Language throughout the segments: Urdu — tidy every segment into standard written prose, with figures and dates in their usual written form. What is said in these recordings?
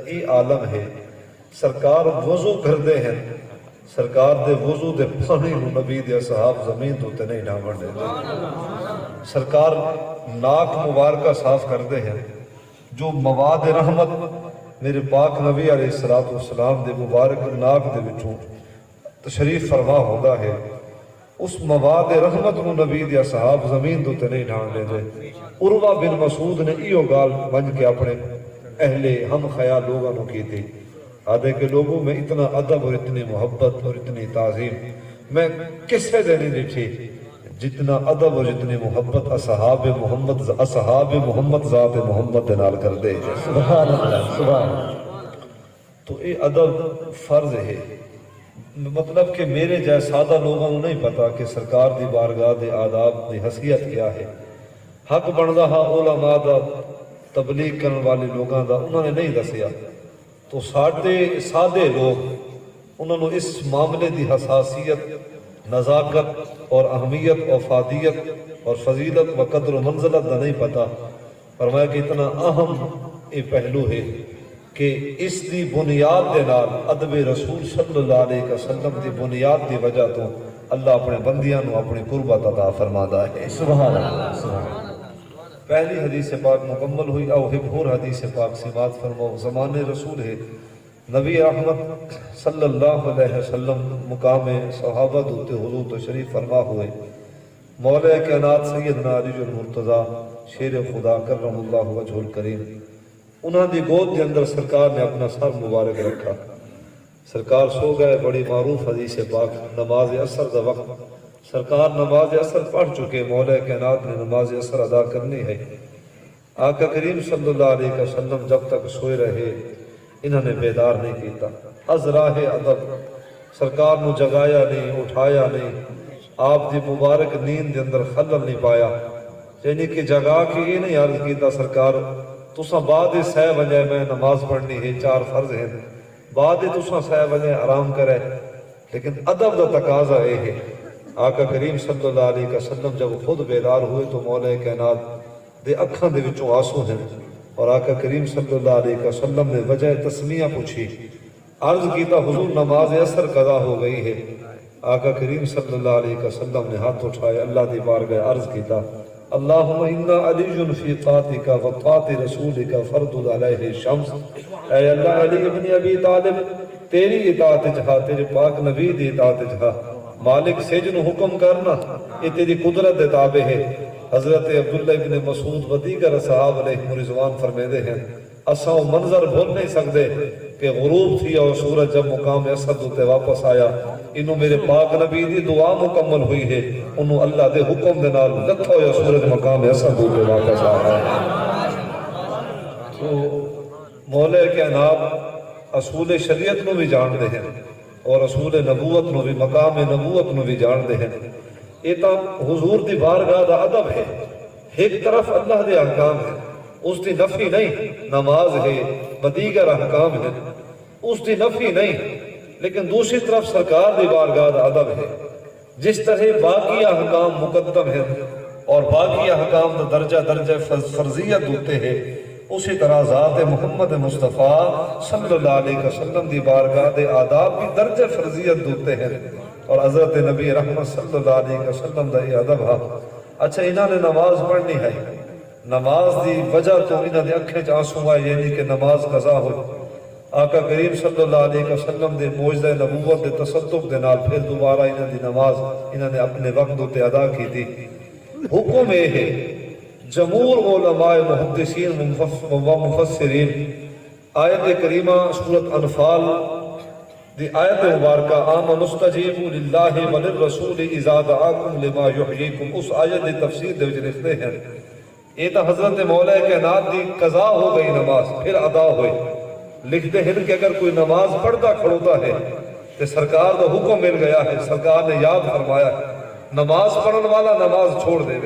یہ عالم ہے سرکار وضو کردے ہیں سرکار دے وضو دے پانی نو نبی دے صحاب زمین تو تے نہیں ڈھاون دے سرکار ناک مبارکہ صاف کردے ہیں جو مواد رحمت میرے پاک نبی علیہ السلام دے مبارک ناک دے وچوں تشریف فرما ہوتا ہے اس مواد رحمت نو نبی دے صحاب زمین تو تے نہیں ڈھان دے عروہ بن مسعود نے ایو گال بن کے اپنے اہل ہم خیال لوگوں نے کی تھی آدھے کہ لوگوں میں اتنا ادب اور اتنی محبت اور اتنی تعظیم میں کس سے دینی نہیں تھی جتنا ادب اور جتنی محبت اصحاب محمد ذات محمد نال کر دے سبحان اللہ سبحان اللہ۔ تو یہ ادب فرض ہے مطلب کہ میرے جیسے سادہ لوگوں کو نہیں پتا کہ سرکار دی بارگاہ دے آداب دی حیثیت کیا ہے حق بندا ہا علماء دا تبلیغ کرنے والے لوگوں دا انہوں نے نہیں دسیا تو سادے لوگ انہوں نے اس معاملے دی حساسیت نزاکت اور اہمیت اور افادیت اور فضیلت و قدر و منزلت دا نہیں پتا فرمایا کہ اتنا اہم یہ پہلو ہے کہ اس دی بنیاد دے نال ادب رسول صلی اللہ علیہ وسلم دی بنیاد دی وجہ تو اللہ اپنے بندیاں نو اپنی قربت عطا فرماتا ہے سبحان اللہ سبحان اللہ۔ پہلی حدیث پاک مکمل ہوئی او ہبھور حدیث پاک سماعت فرماؤ زمان رسول ہے نبی احمد صلی اللہ علیہ وسلم مقام صحابہ دوتے حضور تشریف فرما ہوئے مولا کائنات سیدنا علی المرتضی شیر خدا کرم اللہ وجہ الکریم انہاں دی گود کے اندر سرکار نے اپنا سر مبارک رکھا سرکار سو گئے بڑی معروف حدیث پاک نماز عصر دا وقت سرکار نماز عصر پڑھ چکے مولا کائنات نے نماز عصر ادا کرنی ہے آقا کریم صلی اللہ علیہ وسلم جب تک سوئے رہے انہوں نے بیدار نہیں کیتا از راہ ادب سرکار نو جگایا نہیں اٹھایا نہیں آپ دی مبارک نیند دے اندر خلل نہیں پایا یعنی کہ جگا کے یہ نہیں عرض کیتا سرکار تساں بعد سہ وجہ میں نماز پڑھنی ہے 4 فرض ہیں بعد تساں سہ وجہ آرام کرے لیکن ادب دا تقاضا یہ ہے آقا کریم صلی اللہ علیہ وسلم جب خود بیدار ہوئے تو مولا کائنات دے اکھاں دے وچوں آنسو ہیں اور آقا کریم صلی اللہ علیہ وسلم نے وجہ تسمیہ پوچھی عرض کیتا حضور نماز عصر قضا ہو گئی ہے آقا کریم صلی اللہ علیہ وسلم نے ہاتھ اٹھائے اللہ دی بارگاہ عرض کیتا اللہم انا علی فی طاعتک و طاعت رسولک فرض علیہ الشمس اے اللہ علی ابن ابی طالب تیری اطاعت جہاں تیرے پاک نبی دی اطاعت جہاں مالک سجن حکم کرنا یہ تیری قدرت دے تابع ہے حضرت عبداللہ ابن مسعود و دیگر صحابہ علیہ رضوان فرمیدے ہیں اساں منظر بھول نہیں سکتے کہ غروب تھی اور سورج جب مقام اسد ہوتے واپس آیا انہوں میرے پاک نبی دی دعا مکمل ہوئی ہے انہوں اللہ دے حکم دے نال لکھا یا سورج مقام اسد ہوتے واپس آیا تو مولا کائنات اصول شریعت نو بھی جان دے ہیں اور رسول نبوت نو بھی مقام نبوت نو بھی جان دے ہیں یہ تو حضور دی بارگاہ دا ادب ہے ایک طرف اللہ دے احکام ہے اس دی نفی نہیں نماز ہے بدیگر احکام ہے اس دی نفی نہیں لیکن دوسری طرف سرکار دی بارگاہ دا ادب ہے جس طرح باقی احکام مقدم ہے اور باقی احکام دا درجہ فرضیت ہوتے ہیں اسی طرح ذات محمد مصطفیٰ صلی اللہ علیہ وسلم دی بارگاہ دے آداب بھی درجہ فرضیت دوتے ہیں اور حضرت نبی رحمت صلی اللہ علیہ وسلم دا یہ ادب ہے اچھا انہوں نے نماز پڑھنی ہے نماز دی وجہ تو انہوں نے اکھیں آنسو آئے یعنی کہ نماز قضا ہوئی آقا کریم صلی اللہ علیہ وسلم دے موجزہ نبوت دے تصدق دے نال پھر دوبارہ انہوں نے نماز انہوں نے اپنے وقت ہوتے ادا کی تھی حکم یہ ہے جمہور علماء محدثین و مفسرین آیت کریمہ سورۃ انفال دی آیت مبارکہ آمن استجیبوا للہ وللرسول اذا دعاکم لما یحییکم اس آیت دی تفسیر دے وچ لکھتے ہیں یہ تو حضرت مولا کائنات دی قضا ہو گئی نماز پھر ادا ہوئی لکھتے ہیں کہ اگر کوئی نماز پڑھتا کھڑوتا ہے تو سرکار کا حکم مل گیا ہے سرکار نے یاد فرمایا نماز پڑھن والا نماز چھوڑ دے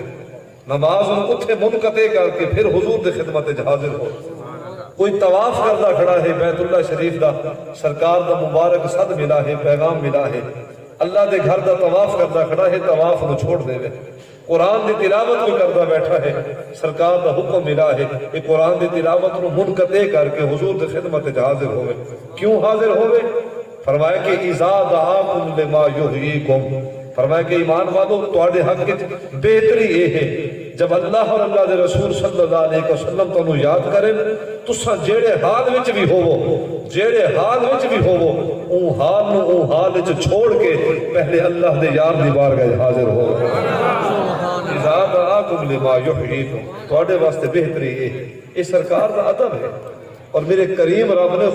نماز ان اتھے منقطع کر کے پھر حضور دے خدمت حاضر ہو کوئی طواف کرتا کھڑا ہے بیت اللہ شریف دا سرکار دا مبارک صد ملا ہے پیغام ملا ہے اللہ دے گھر دا طواف کرتا کھڑا ہے طواف نو چھوڑ دے قرآن دی تلاوت بھی کرتا بیٹھا ہے، سرکار دا حکم ملا ہے کہ قرآن دی تلاوت نو منقطع کر کے حضور دی خدمت وچ حاضر ہوئے۔ کیوں حاضر ہوئے؟ فرمایا کہ اذا دعاکم لما یحییکم، فرمایا کہ ایمان والو تواڈے حق وچ بہتری یہ ہے جب اللہ اور اللہ دے رسول صلی اللہ علیہ وسلم تانوں یاد کریں، تساں جیڑے حال وچ بھی ہوو، جیڑے حال وچ بھی ہوو، اون حال نو اون حال وچ چھوڑ کے پہلے اللہ دے یار دی بارگاہ حاضر ہو۔ اذا دعاکم لما یحییکم، تواڈے واسطے بہتری یہ سرکار دا ادب ہے۔ اور میرے کریم رب نے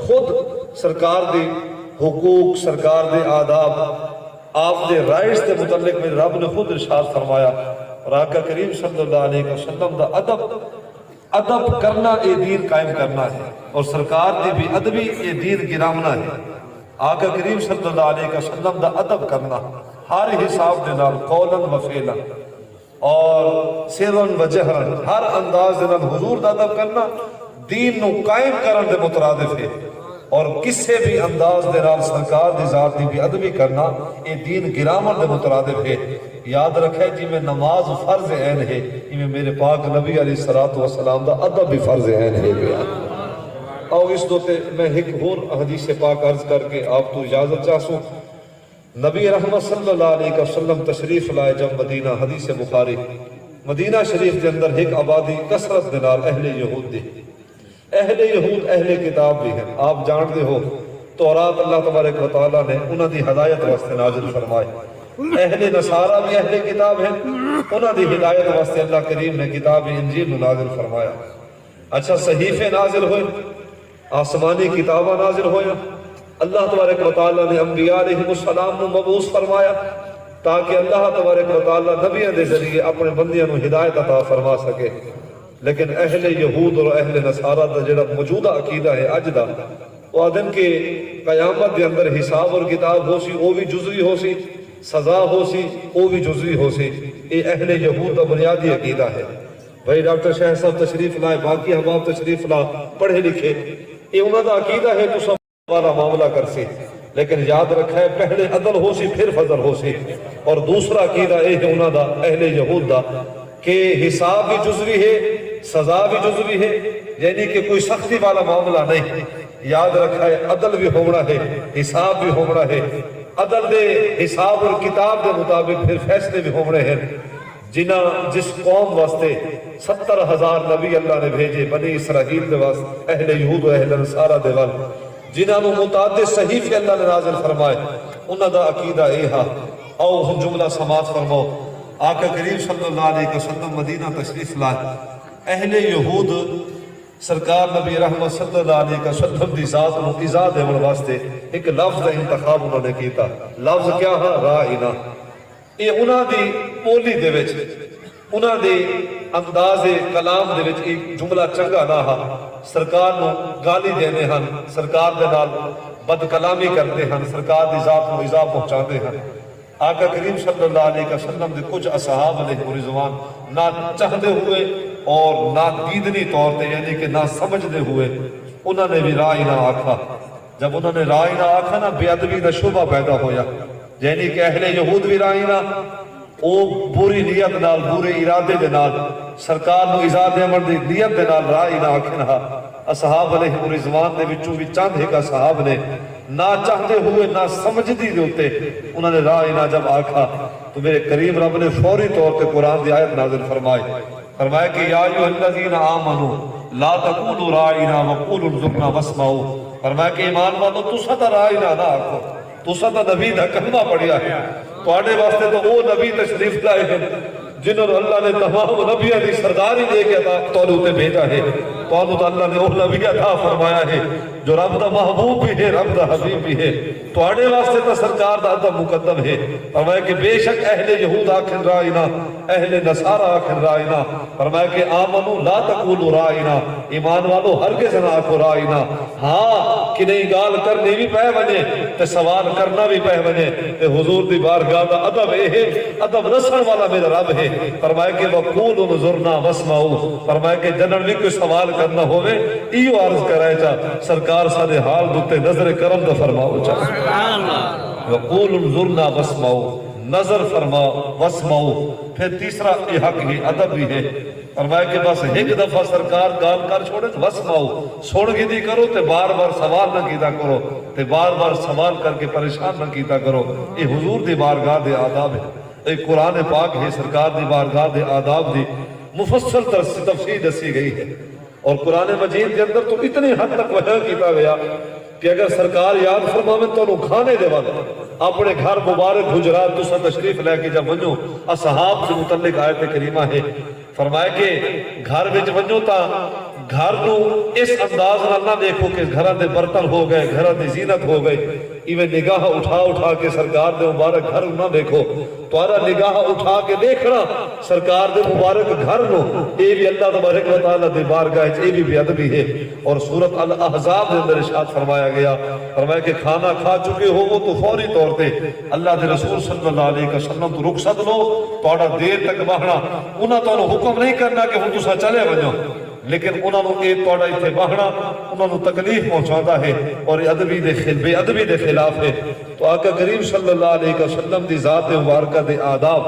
خود سرکار دی حقوق، سرکار دے آداب، آپ دے رائٹس دے متعلق میرے رب نے خود ارشاد فرمایا، اور آقا کریم صلی اللہ علیہ وسلم دا ادب کرنا اے دین قائم کرنا ہے، اور سرکار دی بھی ادبی اے دین گرامنا ہے۔ آقا کریم صلی اللہ علیہ وسلم دا ادب کرنا ہر حساب دے نال، قولاً و فعلاً اور سرًا و جہراً، ہر انداز دے نال حضور دا ادب کرنا دین نو قائم کرن دے مترادف ہے، اور کسے بھی انداز دے نال سرکار دی ذات دی بھی ادبی کرنا اے دین گرامن دے مترادف ہے۔ یاد رکھے جی میں نماز فرض عین ہے، میں میرے پاک نبی علیہ الصلوۃ والسلام دا ادب بھی فرض عین ہے۔ اور اس دوتے میں ایک اور حدیث پاک عرض کر کے آپ تو اجازت چاہسوں۔ نبی رحمت صلی اللہ علیہ وسلم تشریف لائے جب مدینہ، حدیث بخاری، مدینہ شریف کے اندر ایک آبادی کثرت دے نال اہل یہود دی، اہل یہود اہل کتاب بھی ہیں۔ آپ جانتے ہو تورات اللہ تبارک و تعالیٰ نے انہاں دی ہدایت واسطے نازل فرمائے، اہل نصارہ بھی اہل کتاب ہیں، انہاں دی ہدایت واسطے اللہ کریم نے کتاب انجیل نو نازل فرمایا۔ اچھا صحیفے نازل ہوئے، آسمانی کتابہ نازل ہویا، اللہ تبارک و تعالیٰ نے انبیاء علیہ السلام نو مبعوث فرمایا تاکہ اللہ تبارک و تعالیٰ نبیوں دے ذریعے اپنے بندیاں نو ہدایت عطا فرما سکے۔ لیکن اہل یہود اور اہل نصارہ دا جڑا موجودہ عقیدہ ہے اج دا، وہ آدم کے قیامت دے اندر حساب اور کتاب ہو سی، وہ بھی جزوی ہو سی، سزا ہو سی، وہ بھی جزوی ہو سی۔ یہ اہل یہود دا بنیادی عقیدہ ہے۔ بھائی ڈاکٹر شاہ صاحب تشریف لائے، باقی احباب تشریف لا، پڑھے لکھے، یہ انہاں دا عقیدہ ہے تو سب والا معاملہ کر سی، لیکن یاد رکھا ہے پہلے عدل ہو سی پھر فضل ہو سی۔ اور دوسرا عقیدہ یہ ہے انہاں دا اہل یہود دا کہ حساب بھی جزوی ہے، سزا بھی جزوی ہے، یعنی کہ کوئی سختی والا معاملہ نہیں۔ یاد رکھا ہے عدل بھی ہونا ہے، حساب بھی ہونا ہے، عدل دے حساب اور کتاب دے مطابق پھر فیصلے بھی ہونے ہیں۔ جس قوم واسطے 70,000 نبی اللہ نے بھیجے، بنی اسرائیل دے واسطے، اہل یہود و اہل نصارہ دے وال، جنہاں نو متعدد صحیفے اللہ نے نازل فرمائے، انہاں دا عقیدہ یہ ہے۔ او ہم جملہ سماعت فرماؤ، آقا کریم صلی اللہ علیہ وسلم مدینہ تشریف لائے، اہل یہود سرکار نبی رحمت صلی اللہ علیہ وسلم دی ذات نو ایزا دیون واسطے ایک لفظ دا انتخاب انہوں نے کیتا۔ لفظ کیا ہے؟ رائنا۔ یہ انہاں دی بولی دے وچ، انہاں دی انداز کلام دے وچ ایک جملہ چنگا نہ ہا، سرکار نو گالی دینے ہن، سرکار دے نال بد کلامی کرتے ہن، سرکار دی ذات نو ایزا پہنچاتے ہن۔ آقا کریم صلی اللہ علیہ وسلم دے کچھ اصحاب علیہ رضوان نہ چاہتے ہوئے اور نہ دیدنی طور تے یعنی کہ نہ سمجھتے ہوئے انہوں نے بھی رائنا آکھا۔ جب انہوں نے رائنا آکھا نا، بے ادبی دا شبہ پیدا ہویا، یعنی کہ اہل یہود بھی رائنا، او بری نیت نال، برے ارادے دے نال، سرکار نو ایزا دیون دی نیت دے نال رائنا آکھنا۔ اصحاب علیہ رضوان دے وچوں بھی چند ایک اصحاب نے نہ چاہتے ہوئے نہ سمجھدی دے ہوتے انہوں نے رائنا جب آکھا تو میرے کریم رب نے فوری طور پہ قرآن دی آیت نازل فرمایا کہ یا ایھا الذین آمنوا لا تقولوا رائنا وقولوا انظرنا واسمعوا۔ فرمایا کہ ایمان والو تساں تے رائنا نہ آکھو، تساں تے نبی دا کلمہ پڑھیا ہے، تواڈے واسطے تو وہ نبی تشریف لائے ہیں جنہوں نے اللہ نے تمام نبیوں کی سرداری دے کے تانوں تے بھیجا ہے۔ تانوں تو اللہ نے وہ نبی عطا فرمایا ہے جو رب دا محبوب بھی ہے، رب دا حبیب بھی ہے۔ تواڈے واسطے تو سرکار دا ادب مقدم ہے۔ فرمایا کہ بے شک اہل یہود آکھن رائنا، اہل نصارہ آکھن رائنا۔ فرمایا کہ آمنو لا تقولوا رائنا، ایمان والو ہرگز نہ آکھو رائنا۔ ہاں کہ نہیں گال کرنی بھی پہ وجے تے سوال کرنا بھی پہ وجے تے حضور دی بارگاہ دا ادب ہے، ادب رسن والا میرا رب ہے۔ فرمایا کہ وقولوا انظرنا واسمعوا، فرمایا کہ جنن بھی کوئی سوال کرنا ہوئے ایو عرض کرائے چا سرکار سادے حال دوتے نظر کرم دا فرماؤ چا۔ وقولوا انظرنا واسمعوا، نظر فرماؤ واسمعو، پھر تیسرا یہ حق ہی ادب بھی ہے، فرمایا کہ بس ایک دفعہ سرکار گال کر چھوڑے تو واسمعو، سن گی کرو تے بار بار سوال نہ کیتا کرو، تے بار بار سوال کر کے پریشان نہ کیتا کرو۔ یہ حضور دی بارگاہ دے آداب ہے، ایک قرآن پاک ہے سرکار دی بارگاہ دے آداب دی مفصل تفصیل دسی گئی ہے، اور قرآن مجید کے اندر تو اتنی حد تک بیان کیتا گیا کہ اگر سرکار یاد فرماویں تو کھانے دے وقت اپنے گھر مبارک حجرات تسا تشریف لے کے جب ونجو، اصحاب سے متعلق آیت کریمہ ہے، فرمایا کہ گھر وچ ونجو تا گھر نو اس انداز نہ دیکھو کہ گھراں دے برتن ہو گئے، گھراں دی زینت ہو گئی، ایویں نگاہ اٹھا کے سرکار دے مبارک گھر نہ دیکھو، تمہارا نگاہ اٹھا کے دیکھنا سرکار دے مبارک گھر نو، اے بھی اللہ تبارک و تعالی دی بارگاہ وچ اے بھی بے ادبی ہے۔ اور سورۃ الاحزاب دے اندر ارشاد فرمایا گیا، فرمایا کہ کھانا کھا چکے ہو وہ تو فوری طور پہ اللہ دے رسول صلی اللہ علیہ وسلم تو رخصت لو، تہاڈا دیر تک بہنا، انہاں تانوں حکم نہیں کرنا کہ ہن تساں چلے ونجو، لیکن انہوں نے یہ توڑا اتھے بہنا انہوں نے تکلیف پہنچاتا ہے، اور یہ بے ادبی دے خلاف ہے۔ تو آقا کریم صلی اللہ علیہ وسلم دی ذات مبارکہ دے آداب،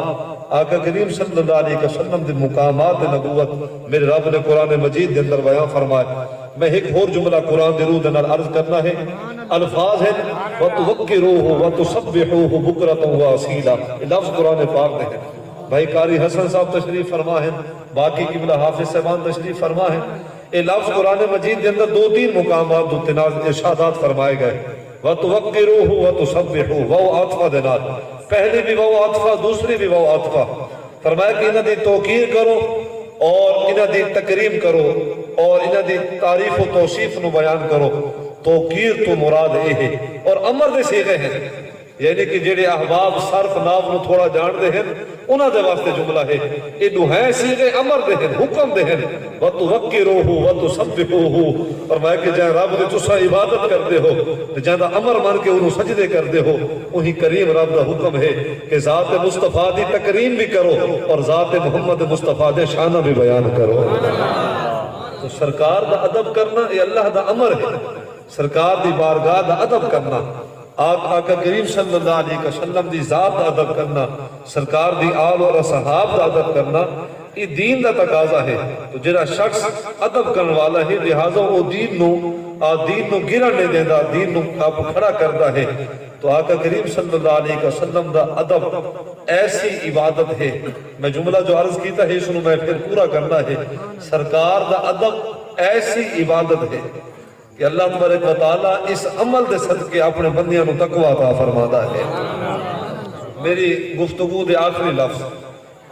آقا کریم صلی اللہ علیہ وسلم دے مقامات نبوت میرے رب نے قرآن مجید دے اندر بیان فرمائے۔ میں ایک اور جملہ قرآن دے روح دے نال عرض کرنا ہے، الفاظ ہے وَتُوَقِّرُوهُ وَتُسَبِّحُوهُ بُكْرَةً وَأَصِيلًا، یہ لفظ قرآن پاک دے ہیں۔ بھائی قاری حسن صاحب تشریف فرما ہے، باقی قبلہ حافظ صاحبان تشریف فرما ہے، یہ لفظ قرآن مجید کے اندر 2-3 مقامات دو تنازع ارشادات فرمائے گئے، وَتُوَقِّرُوهُ وَتُسَبِّحُوهُ، وہ عاطفہ دے نال، پہلی بھی وہ عاطفہ دوسری بھی وہ عاطفہ، فرمایا کہ انہاں دی توقیر کرو اور انہاں دی تکریم کرو اور انہاں دی تعریف و توصیف نو بیان کرو۔ توقیر تو مراد اے ہے، اور امر دے صیغے ہیں، یعنی کہ جڑے احباب صرف ناو نو تھوڑا جان دے ہیں انہاں دے واسطے جملہ ہے، یہ دو ہیں صیغے امر دے ہیں، حکم دے ہیں، وَتُوَقِّرُوهُ وَتُسَبِّحُوهُ، فرمایا کہ جہاں رب دے تسا عبادت کردے ہو، جہاں دا امر مان کے انہوں سجدے کردے ہو، وہی کریم رب دا حکم ہے کہ ذات مصطفیٰ دی تکریم بھی کرو اور ذات محمد مصطفیٰ دے شانہ بھی بیان کرو۔ تو سرکار دا ادب کرنا یہ اللہ دا امر ہے، سرکار دی بارگاہ دا ادب کرنا، آقا کریم صلی اللہ علیہ وسلم دی ذات دا ادب کرنا، سرکار دی آل اور اصحاب دا ادب کرنا، یہ دین دا تقاضا ہے۔ تو جڑا شخص ادب کرنے والا ہے لہٰذا وہ دین نو گرن نہیں دیندا، دین نو آپ کھڑا کرتا ہے۔ تو آقا کریم صلی اللہ علیہ وسلم دا ادب ایسی عبادت ہے، میں جملہ جو عرض کیتا ہے اس نو میں پھر پورا کرنا ہے، سرکار دا ادب ایسی عبادت ہے کہ اللہ تبارک و تعالیٰ اس عمل دے صدقے اپنے بندیاں نو تقوی عطا فرماتا ہے۔ میری گفتگو دے آخری لفظ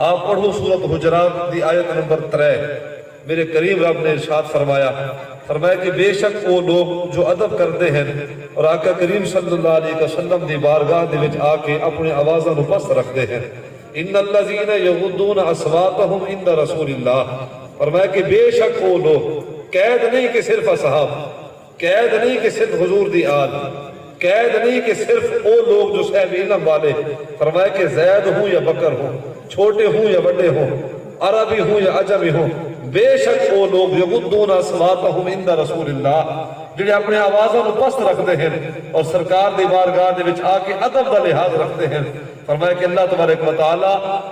آپ پڑھو سورۃ حجرات دی آیت نمبر 3، میرے کریم رب نے ارشاد فرمایا کہ بے شک وہ لوگ جو ادب کرتے ہیں اور آقا کریم صلی اللہ علیہ وسلم دی بارگاہ دے وچ آ کے اپنے آوازاں نو پست رکھتے ہیں، ان الذین یغضون اصواتهم عند رسول اللہ، فرمایا کہ بے شک وہ لوگ، قید نہیں کہ صرف اصحاب، قید نہیں کہ صرف حضور دی آل، قید نہیں کہ صرف وہ لوگ جو صاحب علم والے، فرمایا کہ زید ہوں یا بکر ہوں، چھوٹے ہوں یا بڑے ہوں، عربی ہوں یا عجمی ہوں، بے شک وہ لوگ یغضون اصواتهم عند رسول اللہ، جڑے اپنے آوازوں کو پست رکھتے ہیں اور سرکار دی بارگاہ دے وچ آ کے ادب دا لحاظ رکھتے ہیں۔ فرمایا کہ اللہ تبارک و تعالی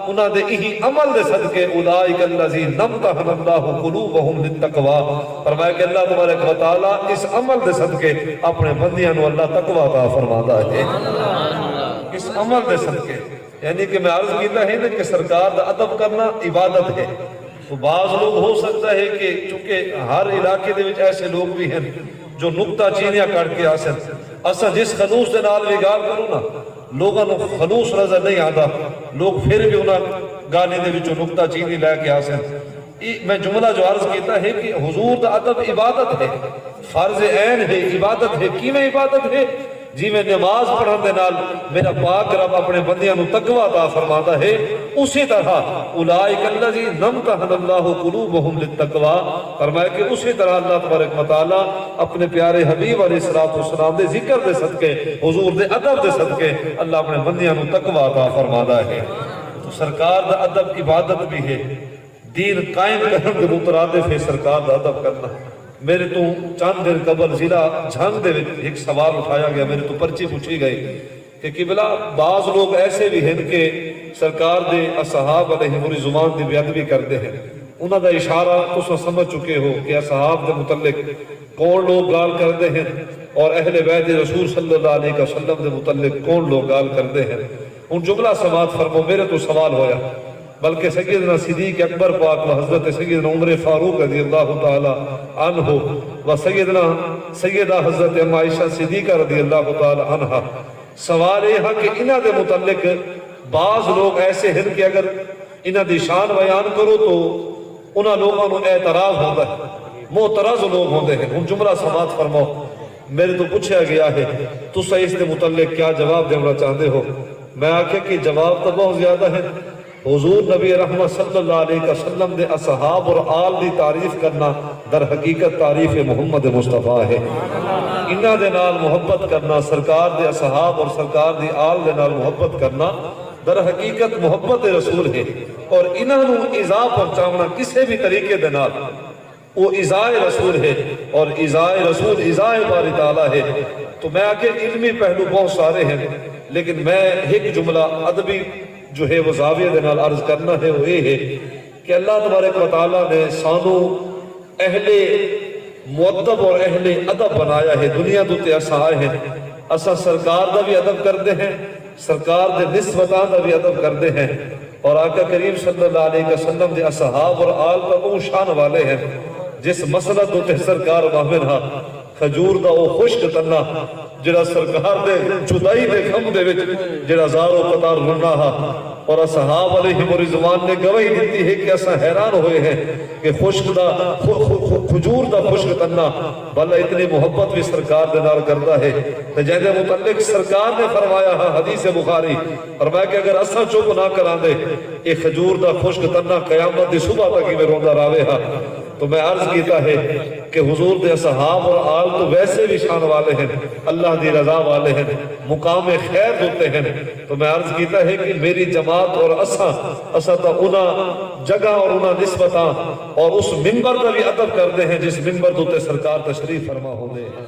انہاں دے یہی عمل دے صدقے اولئک الذین امتحن اللہ قلوبہم للتقوی، فرمایا کہ اللہ تبارک و تعالی اس عمل دے صدقے اپنے بندیاں نو اللہ تقوی عطا فرماتا ہے، اس عمل دے صدقے، یعنی کہ میں عرض کیتا ہے کہ سرکار دا ادب کرنا عبادت ہے۔ تو بعض لوگ ہو سکتا ہے کہ چونکہ ہر علاقے دے وچ ایسے لوگ بھی ہیں جو نکتہ چینیاں کر کے آسن، اسا جس خلوص دے نال بھی گال کروں نا لوگاں نو خلوص نظر نہیں آتا، لوگ پھر بھی انہاں گانے دے وچوں نکتہ چینی لے کے آسن۔ میں جملہ جو عرض کیتا ہے کہ حضور دا ادب عبادت ہے، فرض عین ہے، عبادت ہے۔ کیویں عبادت ہے؟ جی میں نماز پڑھن دے نال میرا پاک رب اپنے بندیاں نو تقوی عطا فرماتا ہے، اسی طرح اولئک الذین امتحن اللہ قلوبہم للتقوی، فرمایا کہ اسی طرح اللہ تبارک و تعالی اپنے پیارے حبیب علیہ الصلوۃ والسلام دے ذکر دے صدقے، حضور دے ادب دے صدقے اللہ اپنے بندیاں نو تقوی عطا فرماتا ہے۔ تو سرکار دا ادب عبادت بھی ہے، دین قائم کرنے کے مترادف ہے سرکار دا ادب کرنا۔ میرے تو چند دن قبل ضلع جھنگ دے ایک سوال اٹھایا گیا، میرے تو پرچی پوچھی گئی کہ قبلہ بعض لوگ ایسے بھی ہیں کہ سرکار دے اصحاب علیہ پوری زبان دی بے ادبی کرتے ہیں. انہاں دا اشارہ تساں سمجھ چکے ہو کہ اصحاب دے متعلق کون لوگ گال کرتے ہیں اور اہل بیت رسول صلی اللہ علیہ وسلم دے متعلق کون لوگ گال کرتے ہیں. ان جملہ سماعت فرمو. میرے تو سوال ہویا بلکہ سیدنا صدیق اکبر پاک و حضرت سیدنا عمر فاروق رضی اللہ تعالی عنہ و سیدہ حضرت ام عائشہ صدیقہ رضی اللہ تعالی عنہ، سوال یہ ہے کہ انہاں دے متعلق بعض لوگ ایسے ہیں کہ اگر انہاں دی شان بیان کرو تو انہاں لوگوں کو اعتراض ہوتا ہے، معترض لوگ ہوتے ہیں. ان جملہ سماعت فرماؤ. میرے تو پوچھا گیا ہے تو اس کے متعلق کیا جواب دینا چاہتے ہو؟ میں آکھے کہ جواب تو بہت زیادہ ہے. حضور نبی رحمت صلی اللہ علیہ وسلم دے اصحاب اور آل دی تعریف کرنا در حقیقت تعریف محمد مصطفیٰ ہے. انہاں دے نال محبت کرنا، سرکار دے اصحاب اور سرکار دی آل دے نال محبت کرنا در حقیقت محبت رسول ہے. اور انہاں نو ایذا پہنچاونا کسی بھی طریقے دے نال وہ ایذاء رسول ہے، اور ایذاء رسول ایذاء باری تعالیٰ ہے. تو میں آکے علمی پہلو بہت سارے ہیں، لیکن میں ایک جملہ ادبی جو ہے وہ زاویہ دے نال عرض کرنا ہے. وہ یہ ہے کہ اللہ تبارک و تعالیٰ نے سانو اہل مؤدب اور اہل ادب بنایا ہے. دنیا دوتے اسا آئے ہیں، اسا سرکار دا بھی ادب کرتے ہیں، سرکار دے نسبتان دا بھی ادب کرتے ہیں، اور آقا کریم صلی اللہ علیہ وسلم دے اصحاب اور آل کا وہ شان والے ہیں. جس مسئلہ دوتے سرکار ماہر ہاں خجور دا وہ خشک تنہ جڑا سرکار دے جدائی دے کھم دے وچ جڑا زارو قطار رنا ہا. اور اصحاب علیہ رضوان نے گواہی دیتی ہے کہ اسا حیران ہوئے ہیں کہ خشک دا خجور دا خشک تنہ بھلا اتنی محبت بھی سرکار دے نال کرتا ہے. جہدے متعلق سرکار نے فرمایا ہاں حدیث بخاری فرمایا کہ اگر اسا چپ نہ کران دے یہ خجور دا خشک تنہ قیامت دی صبح تک میں روندہ راوے ہاں. تو میں عرض کیتا ہے کہ حضور دے اصحاب اور آل تو ویسے بھی شان والے ہیں، اللہ دی رضا والے ہیں، مقام خیر ہوتے ہیں. تو میں عرض کیتا ہے کہ میری جماعت اور اسا تا انہا جگہ اور انہا نسبتاں اور اس منبر کا بھی ادب کرتے ہیں جس منبر دوتے سرکار تشریف فرما ہوتے ہیں.